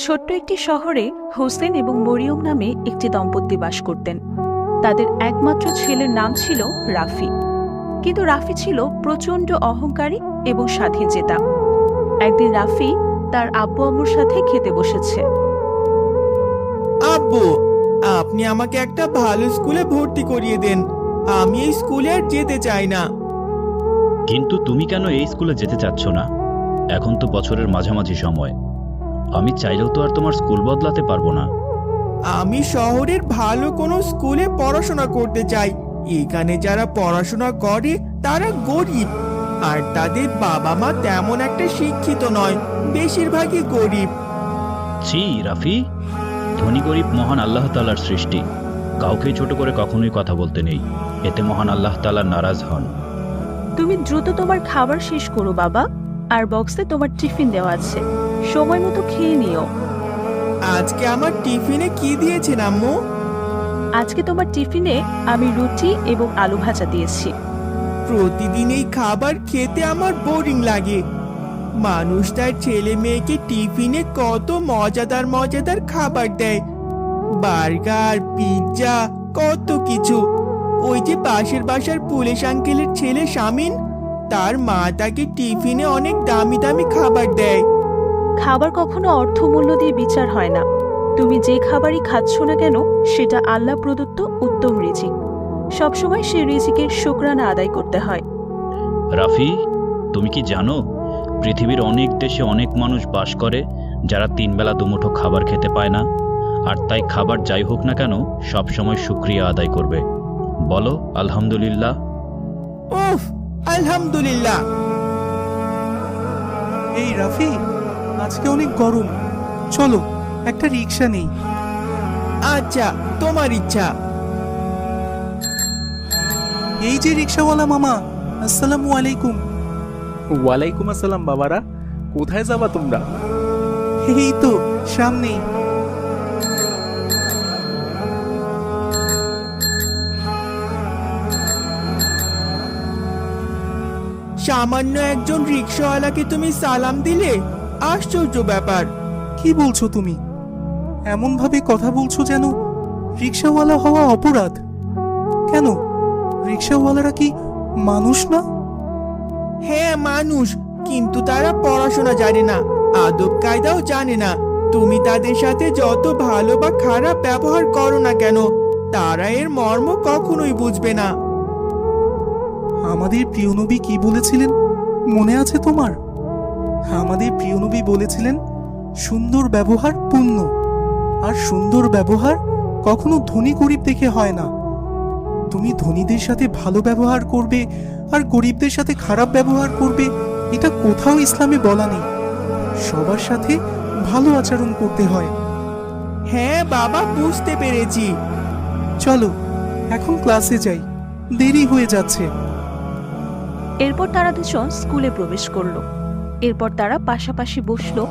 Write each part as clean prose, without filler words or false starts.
ছোট্ট একটি শহরে হোসেন এবং মরিয়ম নামে একটি দম্পতি বাস করতেন। তাদের একমাত্র ছেলের নাম ছিল রাফি। কিন্তু রাফি ছিল প্রচণ্ড অহংকারী এবং স্বাধীনচেতা। একদিন রাফি তার আব্বু আম্মুর সাথে খেতে বসেছে। আব্বু, আপনি আমাকে একটা ভালো স্কুলে ভর্তি করিয়ে দেন। আমি এই স্কুলে আর যেতে চাই না। কিন্তু তুমি কেন এই স্কুলে যেতে চাচ্ছ না? এখন তো বছরের মাঝামাঝি সময়। আমি চাইলেও তো আর তোমার স্কুল বদলাতে পারবো না। আমি শহরের ভালো কোনো স্কুলে পড়াশোনা করতে চাই। এখানে যারা পড়াশোনা করে তারা গরিব, আর তাদের বাবা মা তেমন একটা শিক্ষিত নয়, বেশিরভাগই গরিব। ছি রাফি, ধনী গরিব মহান আল্লাহ তাআলার সৃষ্টি। কাউকে ছোট করে কখনোই কথা বলতে নেই, এতে মহান আল্লাহ তাআলা নারাজ হন। তুমি দ্রুত তোমার খাবার শেষ করো বাবা, আর বক্সে তোমার টিফিন দেওয়া আছে, সময় মতো খেয়ে নিও। আজকে আমার টিফিনে কি দিয়েছেন আম্মু? আজকে তোমার টিফিনে আমি রুটি এবং আলু ভাজা দিয়েছি। প্রতিদিন এই খাবার খেতে আমার বোরিং লাগে। মানুষ তার ছেলে মেয়েকে টিফিনে কত মজাদার মজাদার খাবার দেয়, বার্গার, পিৎজা, কত কিছু। ওই যে পাশের বাসার পুলিশ আঙ্কেলের ছেলে শামিন, তার মা তাকে টিফিনে অনেক দামি দামি খাবার দেয়। খাবার কখনো অর্থমূল্য দিয়ে বিচার হয় না। তুমি যে খাবারই খাচ্ছ না কেন, সেটা আল্লাহ প্রদত্ত উত্তম রিজিক। সবসময় সে রিজিকের শুকরানা আদায় করতে হয়। রাফি, তুমি কি জানো পৃথিবীর অনেক দেশে অনেক মানুষ বাস করে যারা 3 বেলা দুমুঠো খাবার খেতে পায় না, আর তাই খাবার যাই হোক না কেন সবসময় শুকরিয়া আদায় করবে। বলো আলহামদুলিল্লাহ। উফ, আলহামদুলিল্লাহ। এই রাফি, আজকে অনেক গরম, চলো একটা রিক্সা নেই। আচ্ছা, তোমার ইচ্ছা। এই যে রিক্সাওয়ালা মামা, আসসালামু আলাইকুম। ওয়ালাইকুম আসসালাম। বাবারা, কোথায় যাবা তোমরা? এই তো সামনেই। সামান্য একজন রিক্সাওয়ালাকে তুমি সালাম দিলে? আশ্চর্য ব্যাপার। কি বলছো তুমি? এমন ভাবে কথা বলছো যেন রিক্সাওয়ালা হওয়া অপরাধ। কেন, রিক্সাওয়ালারা কি মানুষ না? হ্যাঁ মানুষ, কিন্তু তারা পড়াশোনা জানে না, আদব কায়দাও জানে না। তুমি তাদের সাথে যত ভালো বা খারাপ ব্যবহার করো না কেন, তারা এর মর্ম কখনোই বুঝবে না। আমাদের প্রিয় নবী কি বলেছিলেন মনে আছে তোমার? আমাদের প্রিয় নবী বলেছিলেন, সুন্দর ব্যবহার পুণ্য, আর সুন্দর ব্যবহার কখনো ধনী গরিব দেখে হয় না। তুমি ধনীদের সাথে ভালো ব্যবহার করবে আর গরিবদের সাথে খারাপ ব্যবহার করবে, এটা কোথাও ইসলামে বলা নেই। সবার সাথে ভালো আচরণ করতে হয়। হ্যাঁ বাবা, বুঝতে পেরেছি। চলো এখন ক্লাসে যাই, দেরি হয়ে যাচ্ছে। এরপর তারা দুজন স্কুলে প্রবেশ করলো। এরপর তারা পাশাপাশি বসলো,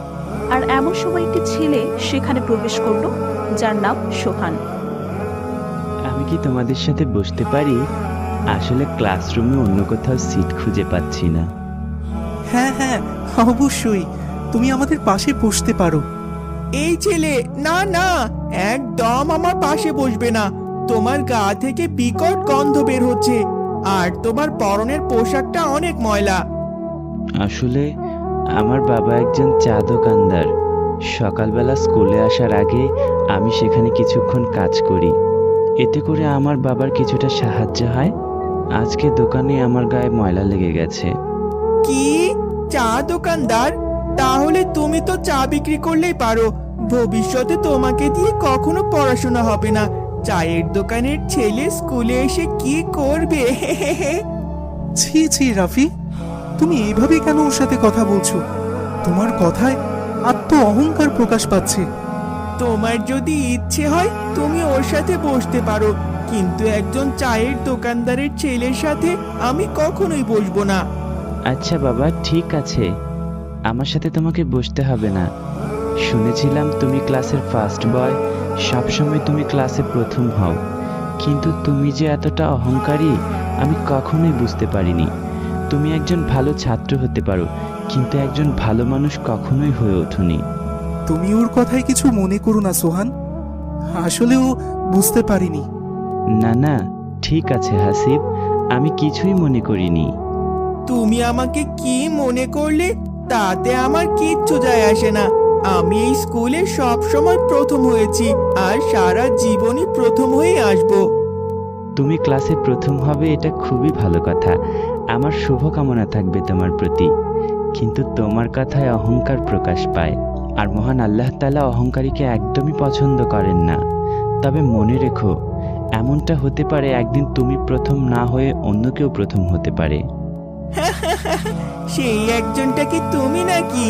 আর এমন সময় একটি ছেলে সেখানে প্রবেশ করলো, যার নাম সোহান। আমি কি তোমাদের সাথে বসতে পারি? আসলে ক্লাসরুমে অন্য কোথাও সিট খুঁজে পাচ্ছি না। হ্যাঁ হ্যাঁ, অবশ্যই, তুমি আমাদের পাশে বসতে পারো। এই ছেলে, না না, একদম আমার পাশে বসবে না। তোমার গা থেকে বিকট গন্ধ বের হচ্ছে, আর তোমার পরনের পোশাকটা অনেক ময়লা। আসলে আমার বাবা একজন চা দোকানদার। সকালবেলা স্কুলে আসার আগে আমি সেখানে কিছুক্ষণ কাজ করি, এতে করে আমার বাবার কিছুটা সাহায্য হয়। আজকে দোকানে আমার গায়ে ময়লা লেগে গেছে। কি, চা দোকানদার? তাহলে তুমি তো চা বিক্রি করলেই পারো। ভবিষ্যতে তোমাকে দিয়ে কখনো পড়াশোনা হবে না। চায়ের দোকানের ছেলে স্কুলে এসে কি করবে? ছি ছি রাফি, তুমি এইভাবে কেন ওর সাথে কথা বলছো? তোমার কথায় আত্ম অহংকার প্রকাশ পাচ্ছে। তোমার যদি ইচ্ছে হয় তুমি ওর সাথে বসতে পারো, কিন্তু একজন চায়ের দোকানদারের ছেলের সাথে আমি কখনোই বসবো না। আচ্ছা বাবা, ঠিক আছে, আমার সাথে তোমাকে বসতে হবে না। শুনেছিলাম তুমি ক্লাসের ফার্স্ট বয়, সবসময় তুমি ক্লাসে প্রথম হও, কিন্তু তুমি যে এতটা অহংকারী আমি কখনোই বুঝতে পারিনি। তুমি একজন ভালো ছাত্র হতে পারো, কিন্তু একজন ভালো মানুষ কখনোই হয়ে ওঠোনি। তুমি ওর কথায় কিছু মনে করো না সোহান, আসলে ও বুঝতে পারিনি। না না, ঠিক আছে হাসিব, আমি কিছুই মনে করিনি। তুমি আমাকে কি মনে করলে তাতে আমার কিচ্ছু যায় আসে না। আমি এই স্কুলে সব সময় প্রথম হয়েছি আর সারা জীবনই প্রথম হয়ে আসবো। তুমি ক্লাসে প্রথম হবে, এটা খুবই ভালো কথা। আমার শুভকামনা থাকবে তোমার প্রতি। কিন্তু তোমার কথায় অহংকার প্রকাশ পায়, আর মহান আল্লাহ তাআলা অহংকারীকে একদমই পছন্দ করেন না। তবে মনে রেখো, এমনটা হতে পারে একদিন তুমি প্রথম না হয়ে অন্য কেউ প্রথম হতে পারে। সেই একজনটা কি তুমি নাকি?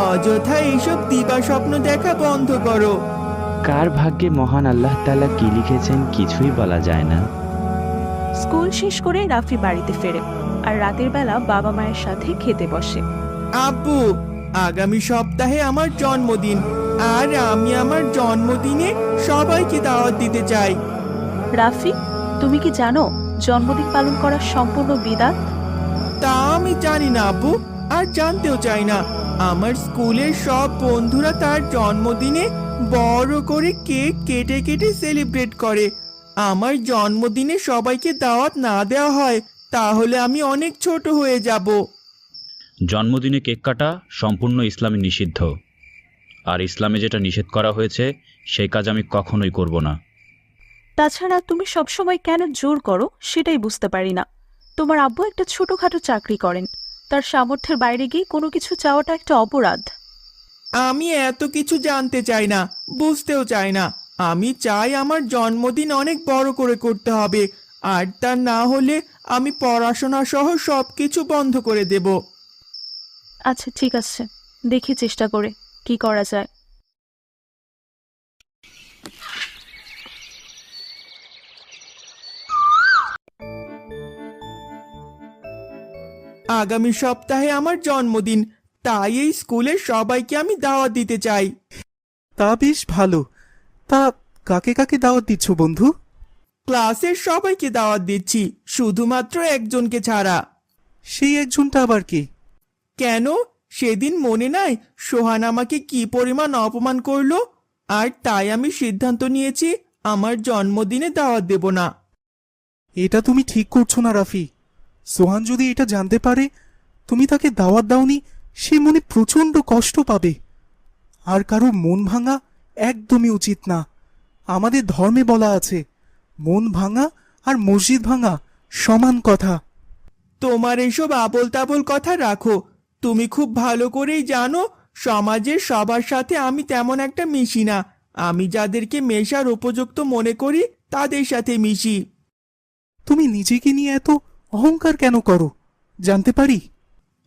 অযথা এইসব দিবা স্বপ্ন দেখা বন্ধ করো। কার ভাগ্যে মহান আল্লাহ তাআলা কি লিখেছেন কিছুই বলা যায় না। স্কুল শেষ করে রাফি বাড়িতে ফেরে আর রাতের বেলা বাবা মায়ের সাথে খেতে বসে। আব্বু, আগামী সপ্তাহে আমার জন্মদিন, আর আমি আমার জন্মদিনে সবাইকে দাওয়াত দিতে চাই। রাফি, তুমি কি জানো জন্মদিন পালন করা সম্পূর্ণ বিদআত? তা আমি জানি না আব্বু, আর জানতেও চাই না। আমার স্কুলের সব বন্ধুরা তার জন্মদিনে বড় করে কেক কেটে কেটে সেলিব্রেট করে। আমার জন্মদিনে সবাইকে দাওয়াত না দেওয়া হয় তাহলে আমি অনেক ছোট হয়ে যাব। জন্মদিনে কেক কাটা সম্পূর্ণ ইসলামে নিষিদ্ধ, আর ইসলামে যেটা নিষেধ করা হয়েছে সেই কাজ আমি কখনোই করব না। তাছাড়া তুমি সবসময় কেন জোর করো সেটাই বুঝতে পারি না। তোমার আব্বু একটা ছোটখাটো চাকরি করেন, তার সামর্থ্যের বাইরে গিয়ে কোনো কিছু চাওয়াটা একটা অপরাধ। আমি এত কিছু জানতে চাই না, বুঝতেও চাই না। আমি চাই আমার জন্মদিন অনেক বড় করে করতে হবে, আর তা না হলে আমি পড়াশোনা সহ সবকিছু বন্ধ করে দেব। আচ্ছা ঠিক আছে, দেখি চেষ্টা করে কি করা যায়। আগামী সপ্তাহে আমার জন্মদিন, তাই এই স্কুলের সবাইকে আমি দাওয়াত দিতে চাই। তা বেশ ভালো। তা কাকে কাকে দাওয়াত দিচ্ছ বন্ধু? ক্লাসের সবাইকে দাওয়াত দিচ্ছি, শুধুমাত্র একজনকে ছাড়া। সেই একজনটা আবার কে? কেন, সেদিন মনে নাই সোহান আমাকে কি পরিমাণ অপমান করলো? আর তাই আমি সিদ্ধান্ত নিয়েছি আমার জন্মদিনে দাওয়াত দেব না। এটা তুমি ঠিক করছো না রাফি। সোহান যদি এটা জানতে পারে তুমি তাকে দাওয়াত দাওনি, সে মনে প্রচন্ড কষ্ট পাবে। আর কারো মন ভাঙা একদমই উচিত না। আমাদের ধর্মে বলা আছে, মন ভাঙা আর মসজিদ ভাঙা সমান কথা। তোমার এসব আবোল তাবোল কথা রাখো। তুমি খুব ভালো করেই জানো সমাজের সবার সাথে আমি তেমন একটা মিশি না। আমি যাদেরকে মেশার উপযুক্ত মনে করি তাদের সাথে মিশি। তুমি নিজেকে নিয়ে এত অহংকার কেন করো জানতে পারি?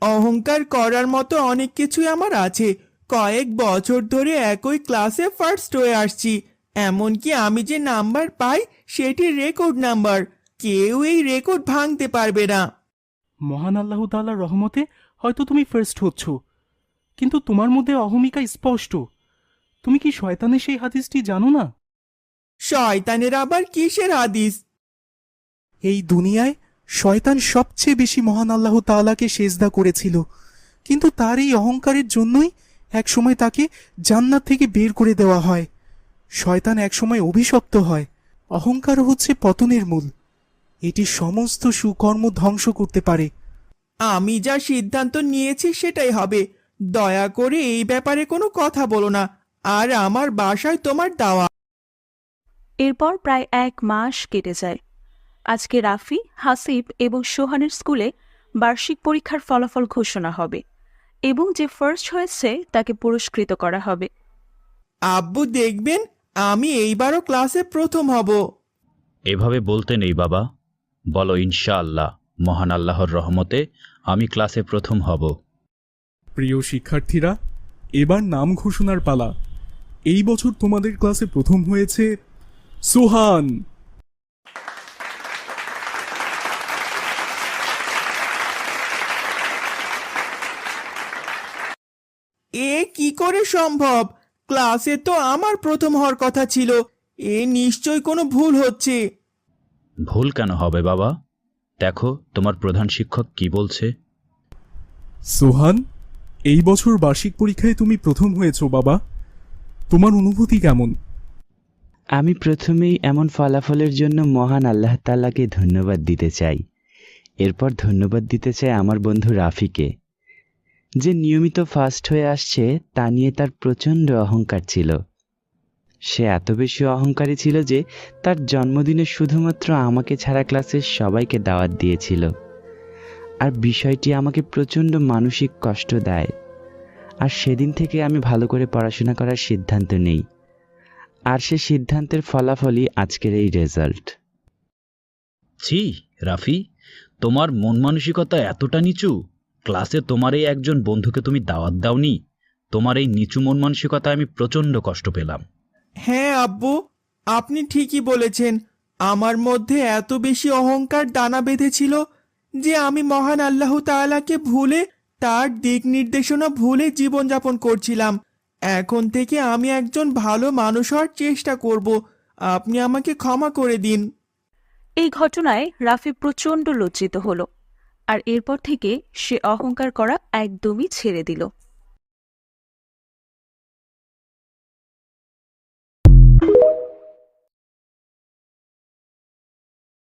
অহংকার করার মতো অনেক কিছুই আমার আছে। কয়েক বছর ধরে একই ক্লাসে ফার্স্ট হয়ে আসছি। এমনকি আমি যে নাম্বার পাই সেটি রেকর্ড নাম্বার। কেউ এই রেকর্ড ভাঙতে পারবে না। মহান আল্লাহ তাআলার রহমতে হয়তো তুমি ফার্স্ট হচ্ছ, কিন্তু তোমার মধ্যে অহমিকা স্পষ্ট। তুমি কি শয়তানের সেই হাদিসটি জানো না? শয়তানের আবার কিসের হাদিস? এই দুনিয়ায় শয়তান সবচেয়ে বেশি মহান আল্লাহ তাআলাকে সেজদা করেছিল, কিন্তু তার এই অহংকারের জন্যই একসময় তাকে জান্নাত থেকে বের করে দেওয়া হয়। শয়তান একসময় অভিশপ্ত হয়। অহংকার হচ্ছে পতনের মূল। এটি সমস্ত সুকর্ম ধ্বংস করতে পারে। আমি যা সিদ্ধান্ত নিয়েছি সেটাই হবে। দয়া করে এই ব্যাপারে কোনো কথা বলো না। আর আমার বাসায় তোমার দাওয়া। এরপর প্রায় 1 মাস কেটে যায়। আজকে রাফি, হাসিব এবং সোহানের স্কুলে বার্ষিক পরীক্ষার ফলাফল ঘোষণা হবে এবং যে ফার্স্ট হয়েছে তাকে পুরস্কৃত করা হবে। আব্বু দেখবেন আমি এইবারও ক্লাসে প্রথম হব। এভাবে বলতে নেই বাবা, বলো ইনশাআল্লাহ মহান আল্লাহর রহমতে আমি ক্লাসে প্রথম হব। প্রিয় শিক্ষার্থীরা, এবার নাম ঘোষণার পালা। এই বছর তোমাদের ক্লাসে প্রথম হয়েছে সোহান। এ কি করে সম্ভব? ক্লাসে তো আমার প্রথম হওয়ার কথা ছিল। এ নিশ্চয় কোনো ভুল হচ্ছে। ভুল কেন হবে বাবা? দেখো তোমার প্রধান শিক্ষক কি বলছে। সোহান, এই বছর বার্ষিক পরীক্ষায় তুমি প্রথম হয়েছো বাবা। তোমার অনুভূতি কেমন? আমি প্রথমেই এমন ফলাফলের জন্য মহান আল্লাহ তাআলাকে ধন্যবাদ দিতে চাই। এরপর ধন্যবাদ দিতে চাই আমার বন্ধু রাফিকে, যে নিয়মিত ফার্স্ট হয়ে আসছে তা নিয়ে তার প্রচণ্ড অহংকার ছিল। সে এত বেশি অহংকারী ছিল যে তার জন্মদিনে শুধুমাত্র আমাকে ছাড়া ক্লাসের সবাইকে দাওয়াত দিয়েছিল। আর বিষয়টি আমাকে প্রচণ্ড মানসিক কষ্ট দেয়। আর সেদিন থেকে আমি ভালো করে পড়াশোনা করার সিদ্ধান্ত নেই। আর সে সিদ্ধান্তের ফলাফলই আজকের এই রেজাল্ট। ছি রাফি, তোমার মন মানসিকতা এতটা নিচু? ক্লাসে তোমার এই একজন বন্ধুকে তুমি দাওয়াত দাওনি? তোমার এই নিচু মন মানসিকতা আমি প্রচণ্ড কষ্ট পেলাম। হ্যাঁ আব্বু, আপনি ঠিকই বলেছেন। আমার মধ্যে এত বেশি অহংকার দানা বেঁধেছিল যে আমি মহান আল্লাহ তাআলাকে ভুলে, তার দিক নির্দেশনা ভুলে জীবনযাপন করছিলাম। এখন থেকে আমি একজন ভালো মানুষ হওয়ার চেষ্টা করব। আপনি আমাকে ক্ষমা করে দিন। এই ঘটনায় রাফি প্রচণ্ড লজ্জিত হলো আর এরপর থেকে সে অহংকার করা একদমই ছেড়ে দিল।